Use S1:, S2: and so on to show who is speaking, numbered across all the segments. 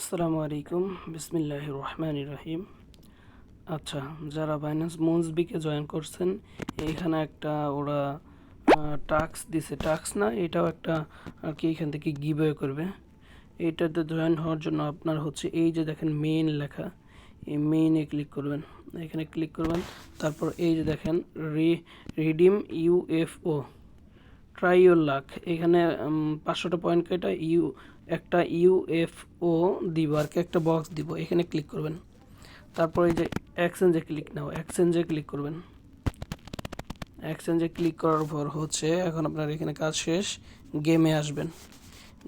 S1: আসসালামু আলাইকুম বিসমিল্লাহির রহমানির রহিম। আচ্ছা, যারা বাইন্যান্স মুনজবিকে জয়েন করছেন, এইখানে একটা ওরা টাস্ক দিছে, টাস্ক না এটাও একটা আর কি, এখান থেকে গিভওয়ে করবে। এইটাতে জয়েন হওয়ার জন্য আপনার হচ্ছে এই যে দেখেন মেইন লেখা, এই মেইনে ক্লিক করবেন, এখানে ক্লিক করবেন। তারপর এই যে দেখেন redeem UFO try your lakh, এখানে 500টা পয়েন্ট কেটে একটা ইউএফও দিব আর কি, একটা বক্স দিব, এখানে ক্লিক করবেন। তারপর এই যে এক্সচেঞ্জে ক্লিক নাও, এক্সচেঞ্জে ক্লিক করবেন। এক্সচেঞ্জে ক্লিক করার পর হচ্ছে এখন আপনার এখানে কাজ শেষ, গেমে আসবেন।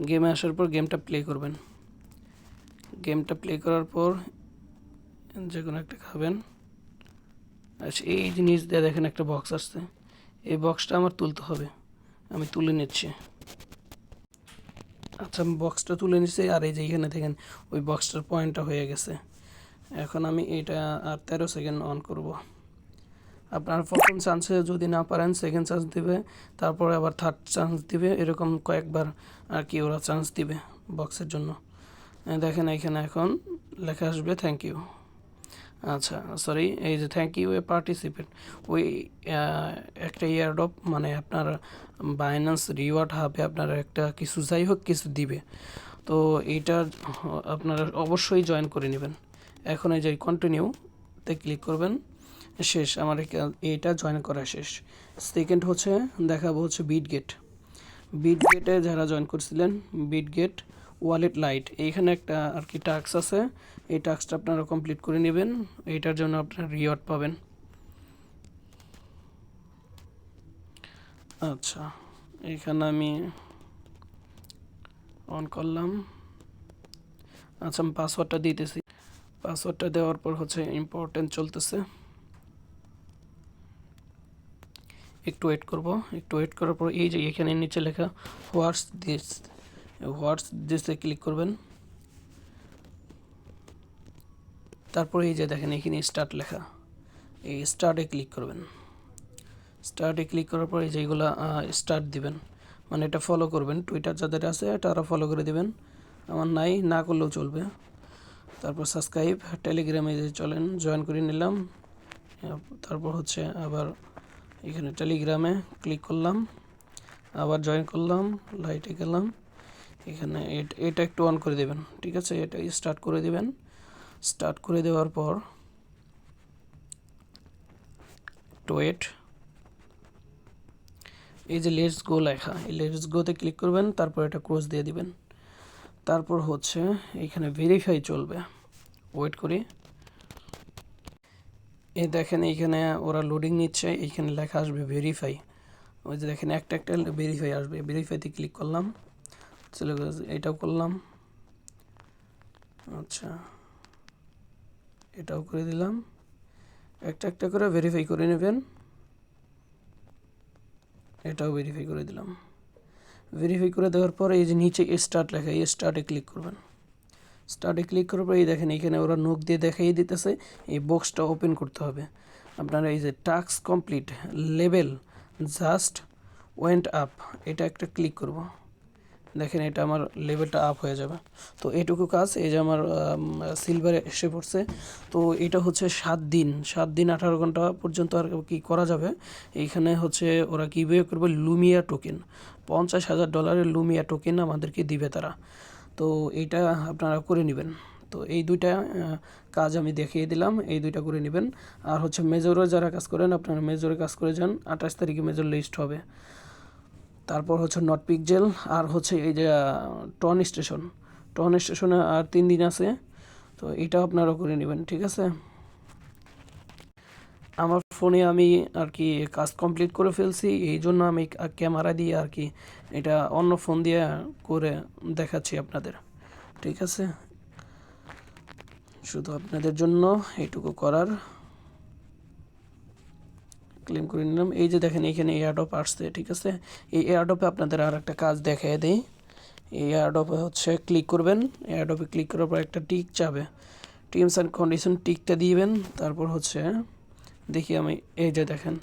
S1: গেমে আসার পর গেমটা প্লে করবেন। গেমটা প্লে করার পর যে কোনো একটা খাবেন। আচ্ছা, এই জিনিস দিয়ে দেখেন একটা বক্স আসছে, এই বক্সটা আমার তুলতে হবে, আমি তুলে নিচ্ছি। আচ্ছা, আমি বক্সটা তুলে নিচ্ছি, আর এই যে এখানে দেখেন ওই বক্সটার পয়েন্টটা হয়ে গেছে। এখন আমি এটা আর 13 সেকেন্ড অন করব। আপনার প্রথম চান্সে যদি না পারেন সেকেন্ড চান্স দিবে, তারপরে আবার থার্ড চান্স দিবে, এরকম কয়েকবার আর কি ওরা চান্স দিবে বক্সের জন্য। দেখেন এখানে এখন লেখা আসবে থ্যাংক ইউ। আচ্ছা সরি, এই যে থ্যাংক ইউ এ পার্টিসিপেট, ওই একটা ইয়ারড্রপ মানে আপনার বাইন্যান্স রিওয়ার্ড হাবে আপনার একটা কিছু যাই হোক কিছু দিবে, তো এইটা আপনারা অবশ্যই জয়েন করে নেবেন। এখন এই যে কন্টিনিউতে ক্লিক করবেন, শেষ আমার এইটা জয়েন করা শেষ। সেকেন্ড হচ্ছে দেখাবো হচ্ছে বিটগেট। বিটগেটে যারা জয়েন করছিলেন, বিটগেট ওয়ালেট লাইট, এইখানে একটা আর কি টাস্ক আছে, এই টাস্কটা আপনারা কমপ্লিট করে নেবেন, এইটার জন্য আপনারা রিওয়ার্ড পাবেন। আচ্ছা, এখানে আমি অন করলাম। আচ্ছা, আমি পাসওয়ার্ডটা দিতেছি। পাসওয়ার্ডটা দেওয়ার পর হচ্ছে ইম্পর্টেন্ট চলতেছে, একটু ওয়েট করব। একটু ওয়েট করার পর এই যে এখানে নিচে লেখা হোয়াটস দিসে ক্লিক করবেন। তারপরে এই যে দেখেন এখানে স্টার্ট লেখা, এই স্টার্টে ক্লিক করবেন। স্টার্টে ক্লিক করার পর এই যে এইগুলো স্টার্ট দিবেন, মানে এটা ফলো করবেন। টুইটার যাদের আছে তারা ফলো করে দিবেন, আমার নাই, না করলেও চলবে। তারপর সাবস্ক্রাইব, টেলিগ্রামে যে চলেন জয়েন করে নিলাম। তারপর হচ্ছে আবার এখানে টেলিগ্রামে ক্লিক করলাম, আবার জয়েন করলাম, লাইটে গেলাম, এখানে এটা একটু অন করে দেবেন, ঠিক আছে, এটা স্টার্ট করে দেবেন। স্টার্ট করে দেওয়ার পর একটু ওয়েট, এই যে লেটস গো লেখা, এই লেটস গোতে ক্লিক করবেন, তারপর এটা ক্রস দিয়ে দিবেন। তারপর হচ্ছে এখানে ভেরিফাই চলবে, ওয়েট করি। এই দেখেন এইখানে ওরা লোডিং নিচ্ছে, এইখানে লেখা আসবে ভেরিফাই, ওই যে দেখেন একটা একটা ভেরিফাই আসবে, ভেরিফাইতে ক্লিক করলাম, চলে গেছে, এটাও করলাম। আচ্ছা, এটাও করে দিলাম, একটা একটা করে ভেরিফাই করে নেবেন। এটাও ভেরিফাই করে দিলাম। ভেরিফাই করে দেওয়ার পর এই যে নিচে স্টার্ট লেখা, এই স্টার্টে ক্লিক করবেন। স্টার্টে ক্লিক করার পর এই দেখেন এখানে ওরা নোক দিয়ে দেখাই দিতেছে, এই বক্সটা ওপেন করতে হবে। আপনারা এই যে task complete, level just went up, এটা একটা ক্লিক করব। দেখেন এটা আমার লেভেলটা আপ হয়ে যাবে। তো এইটুকু কাজ, এই যে আমার সিলভারে এসে পড়ছে। তো এটা হচ্ছে 7 দিন, 7 দিন 18 ঘন্টা পর্যন্ত আর কি করা যাবে। এইখানে হচ্ছে ওরা কীভাবে করবে, লুমিয়া টোকেন, $50,000 লুমিয়া টোকেন আমাদেরকে দিবে তারা। তো এইটা আপনারা করে নেবেন। তো এই দুইটা কাজ আমি দেখিয়ে দিলাম, এই দুইটা করে নেবেন। আর হচ্ছে মেজরে যারা কাজ করেন, আপনারা মেজরে কাজ করে যান, 28 তারিখে মেজর লিস্ট হবে। তারপর হচ্ছে নট পিকজেল, আর হচ্ছে এই যে টন স্টেশনে আর 3 দিন আছে, তো এটাও আপনারা করে নেবেন, ঠিক আছে। আমার ফোনে আমি আর কি কাজ কমপ্লিট করে ফেলছি, এই জন্য আমি ক্যামেরা দিয়ে আর কি এটা অন্য ফোন দিয়ে করে দেখাচ্ছি আপনাদের, ঠিক আছে। শুধু আপনাদের জন্য এইটুকু করার, ক্লেম করে নিলাম। এই যে দেখেন এখানে এয়ারড্রপ আসছে, ঠিক আছে। এই এয়ারড্রপে আপনাদের আর একটা কাজ দেখাই দেই। এই এয়ারড্রপে হচ্ছে ক্লিক করবেন, এয়ারড্রপে ক্লিক করার পর একটা টিক চাবে, টার্মস অ্যান্ড কন্ডিশন টিকটা দিবেন। তারপর হচ্ছে দেখি আমি, এই যে দেখেন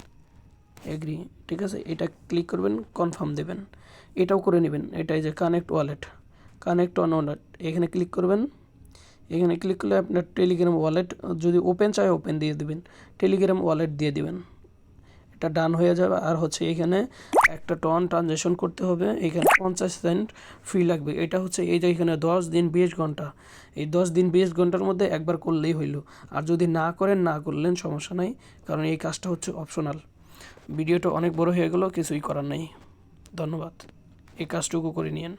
S1: এগ্রি, ঠিক আছে, এটা ক্লিক করবেন, কনফার্ম দেবেন। এটাও করে নেবেন, এটা এই যে connect wallet, connect on wallet, এখানে ক্লিক করবেন। এখানে ক্লিক করলে আপনার টেলিগ্রাম ওয়ালেট যদি ওপেন চায় ওপেন দিয়ে দিবেন, টেলিগ্রাম ওয়ালেট দিয়ে দিবেন, এটা ডান হয়ে যাবে। আর হচ্ছে এখানে একটা ট্রানজ্যাকশন করতে হবে, এখানে 50 সেন্ট ফি লাগবে। এটা হচ্ছে এই যে এখানে 10 দিন 20 ঘন্টা, এই 10 দিন 20 ঘন্টার মধ্যে একবার করলেই হইল। আর যদি না করেন না করলেন সমস্যা নাই, কারণ এই কাজটা হচ্ছে অপশনাল। ভিডিওটা অনেক বড় হয়ে গেল, কিছুই করার নাই। ধন্যবাদ, এই কাজটুকু করে নিয়েন।